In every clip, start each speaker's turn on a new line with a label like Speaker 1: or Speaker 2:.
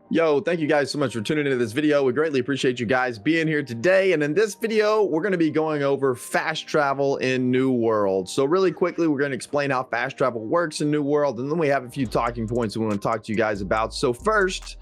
Speaker 1: Yo, thank you guys so much for tuning into this video. We greatly appreciate you guys being here today. And in this video, we're going to be going over fast travel in New World. So really quickly, we're going to explain how fast travel works in New World. And then we have a few talking points we want to talk to you guys about. So first,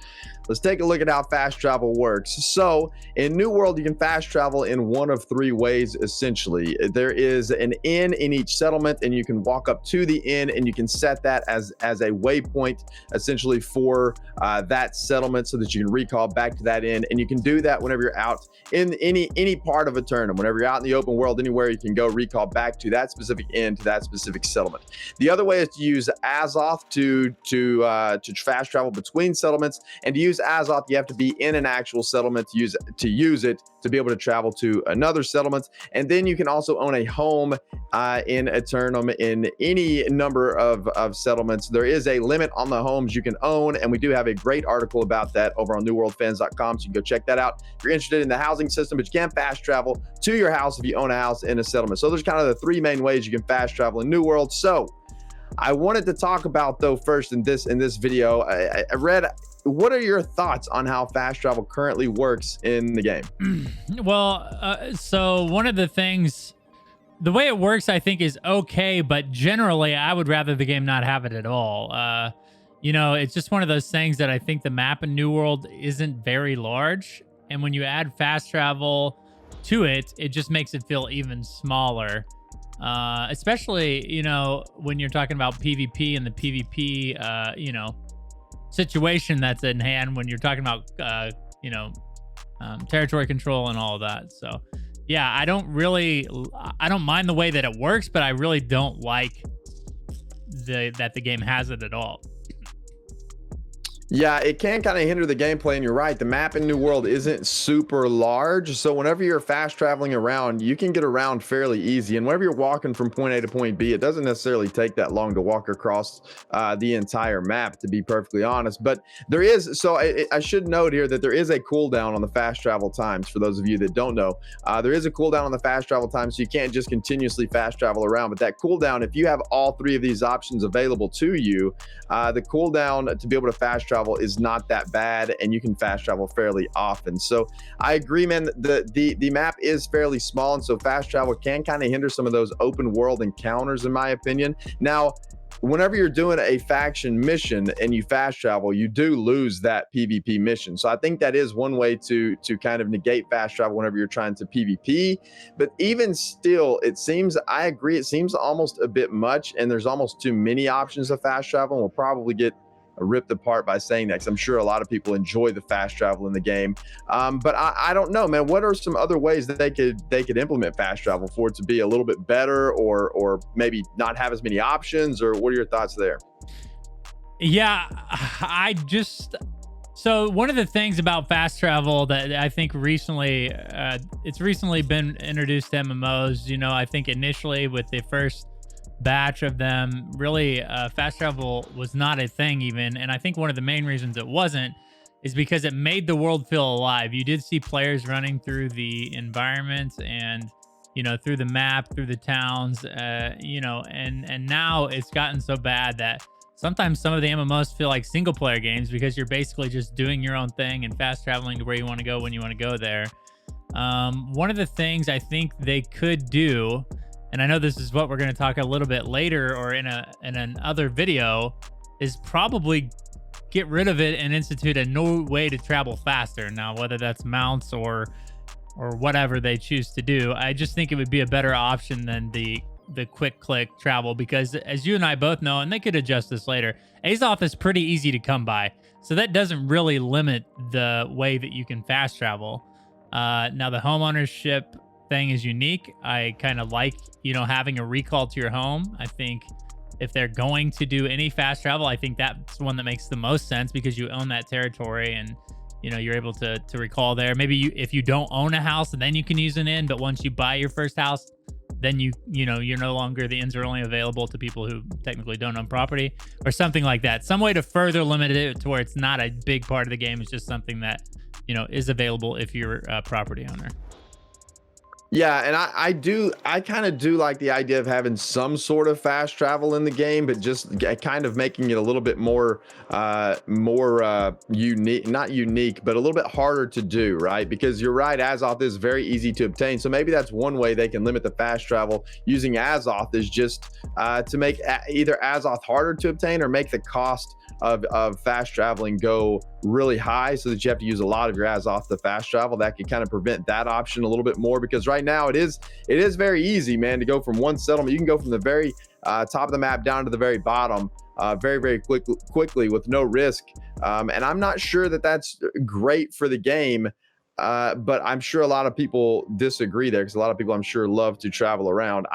Speaker 1: let's take a look at how fast travel works. So in New World, you can fast travel in one of three ways, essentially. There is an inn in each settlement, and you can walk up to the inn and you can set that as a waypoint, essentially for that settlement so that you can recall back to that inn. And you can do that whenever you're out in any part of Aeternum. Whenever you're out in the open world, anywhere, you can go recall back to that specific inn, to that specific settlement. The other way is to use azoth to fast travel between settlements. And to use azoth, you have to be in an actual settlement to use it to be able to travel to another settlement. And then you can also own a home in Aeternum in any number of settlements. There is a limit on the homes you can own, and we do have a great article about that over on newworldfans.com, so you can go check that out if you're interested in the housing system. But you can fast travel to your house if you own a house in a settlement. So there's kind of the three main ways you can fast travel in New World. So I wanted to talk about, though, first in this video, I read, what are your thoughts on how fast travel currently works in the game?
Speaker 2: Well, so one of the things, the way it works, I think is okay, but generally I would rather the game not have it at all. It's just one of those things that I think the map in New World isn't very large. And when you add fast travel to it, it just makes it feel even smaller. Especially, when you're talking about PvP and the PvP, situation that's in hand, when you're talking about, territory control and all of that. So, yeah, I don't mind the way that it works, but I really don't like that the game has it at all.
Speaker 1: Yeah, it can kind of hinder the gameplay, and you're right. The map in New World isn't super large, so whenever you're fast traveling around, you can get around fairly easy. And whenever you're walking from point A to point B, it doesn't necessarily take that long to walk across the entire map, to be perfectly honest. But there is, so I should note here that there is a cooldown on the fast travel times. For those of you that don't know, there is a cooldown on the fast travel time, so you can't just continuously fast travel around. But that cooldown, if you have all three of these options available to you, the cooldown to be able to fast travel is not that bad, and you can fast travel fairly often. So I agree, man. The map is fairly small, and so fast travel can kind of hinder some of those open world encounters, in my opinion. Now, whenever you're doing a faction mission and you fast travel, you do lose that PvP mission. So I think that is one way to kind of negate fast travel whenever you're trying to PvP. But even still, I agree, it seems almost a bit much, and there's almost too many options of fast travel. And we'll probably get ripped apart by saying that, because I'm sure a lot of people enjoy the fast travel in the game. But I don't know, man. What are some other ways that they could implement fast travel for it to be a little bit better, or maybe not have as many options? Or what are your thoughts there?
Speaker 2: Yeah, so one of the things about fast travel that I think recently, it's recently been introduced to MMOs. I think initially with the first batch of them, really fast travel was not a thing even. And I think one of the main reasons it wasn't is because it made the world feel alive. You did see players running through the environments and, through the map, through the towns, and now it's gotten so bad that sometimes some of the MMOs feel like single player games, because you're basically just doing your own thing and fast traveling to where you want to go when you want to go there. One of the things I think they could do, and I know this is what we're going to talk a little bit later or in another video, is probably get rid of it and institute a new way to travel faster. Now, whether that's mounts or whatever they choose to do, I just think it would be a better option than the quick click travel, because as you and I both know, and they could adjust this later, azoth is pretty easy to come by. So that doesn't really limit the way that you can fast travel. Now, the homeownership thing is unique. I kind of like, having a recall to your home. I think if they're going to do any fast travel, I think that's one that makes the most sense, because you own that territory and, you're able to recall there. Maybe if you don't own a house, then you can use an inn. But once you buy your first house, then you're no longer, the inns are only available to people who technically don't own property, or something like that. Some way to further limit it to where it's not a big part of the game. It's just something that, is available if you're a property owner.
Speaker 1: Yeah, and I kind of do like the idea of having some sort of fast travel in the game, but just kind of making it a little bit more unique, not unique, but a little bit harder to do, right? Because you're right, azoth is very easy to obtain. So maybe that's one way they can limit the fast travel using azoth, is just to make either azoth harder to obtain or make the cost of fast traveling go really high, so that you have to use a lot of your azoth to fast travel. That could kind of prevent that option a little bit more, because right now it is very easy, man, to go from one settlement. You can go from the very top of the map down to the very bottom very quickly with no risk, and I'm not sure that that's great for the game, but I'm sure a lot of people disagree there, because a lot of people, I'm sure, love to travel around.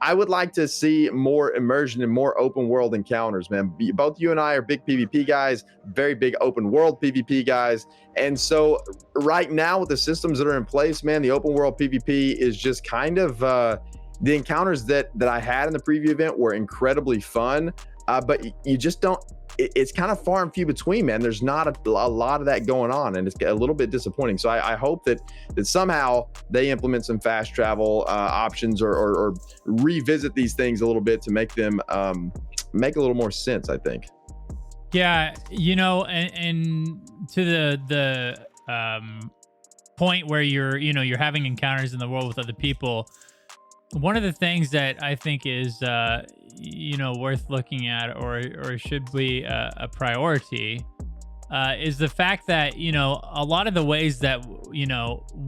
Speaker 1: I would like to see more immersion and more open world encounters, man. Both you and I are big PvP guys, very big open world PvP guys. And so right now, with the systems that are in place, man, the open world PvP is just kind of the encounters that I had in the preview event were incredibly fun, but you just don't. It's kind of far and few between, man. There's not a lot of that going on, and it's a little bit disappointing. So I hope that somehow they implement some fast travel options, or revisit these things a little bit to make them make a little more sense, I think.
Speaker 2: Yeah, you know, and to the point where you're having encounters in the world with other people. One of the things that I think is worth looking at, or should be a priority, is the fact that a lot of the ways that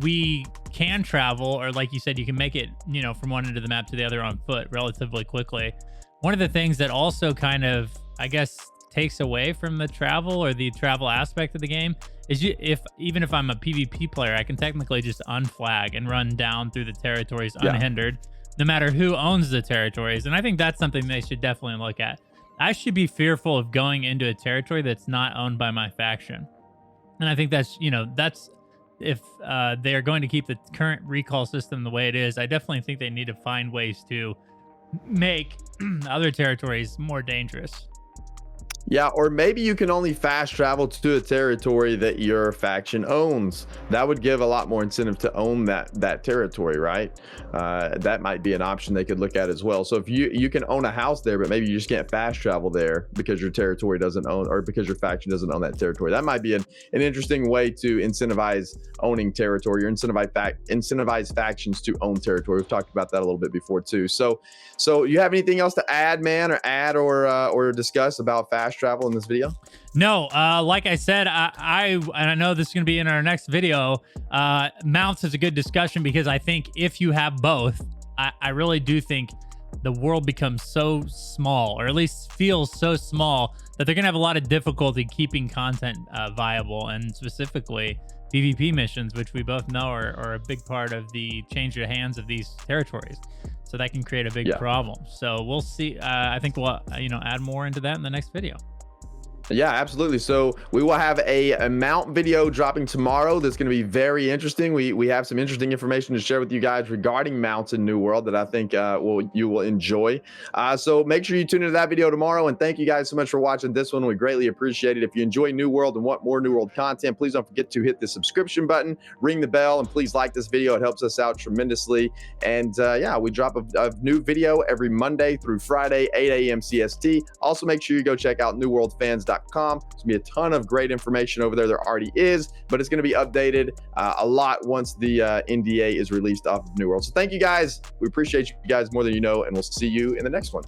Speaker 2: we can travel, or like you said, you can make it from one end of the map to the other on foot relatively quickly. One of the things that also kind of, I guess, takes away from the travel, or the travel aspect of the game, is even if I'm a PvP player, I can technically just unflag and run down through the territories unhindered, no matter who owns the territories. And I think that's something they should definitely look at. I should be fearful of going into a territory that's not owned by my faction. And I think that's if they are going to keep the current recall system the way it is, I definitely think they need to find ways to make other territories more dangerous.
Speaker 1: Yeah, or maybe you can only fast travel to a territory that your faction owns. That would give a lot more incentive to own that territory, right? That might be an option they could look at as well. So if you can own a house there, but maybe you just can't fast travel there because your territory doesn't own, or because your faction doesn't own that territory. That might be an interesting way to incentivize owning territory, or incentivize factions to own territory. We've talked about that a little bit before too. So you have anything else to add, man, or discuss about fast travel in this video?
Speaker 2: No, like I said, and I know this is going to be in our next video. Mounts is a good discussion, because I think if you have both, I really do think the world becomes so small, or at least feels so small, that they're going to have a lot of difficulty keeping content viable, and specifically PvP missions, which we both know are a big part of the change of hands of these territories. So that can create a big problem. So we'll see. I think we'll add more into that in the next video.
Speaker 1: Yeah, absolutely. So we will have a mount video dropping tomorrow that's going to be very interesting. We have some interesting information to share with you guys regarding mounts in New World that I think you will enjoy. So make sure you tune into that video tomorrow, and thank you guys so much for watching this one. We greatly appreciate it. If you enjoy New World and want more New World content, please don't forget to hit the subscription button, ring the bell, and please like this video. It helps us out tremendously. And yeah, we drop a new video every Monday through Friday, 8 a.m. CST. Also, make sure you go check out newworldfans.com. There's going to be a ton of great information over there. There already is, but it's going to be updated a lot once the NDA is released off of New World. So thank you guys. We appreciate you guys more than you know, and we'll see you in the next one.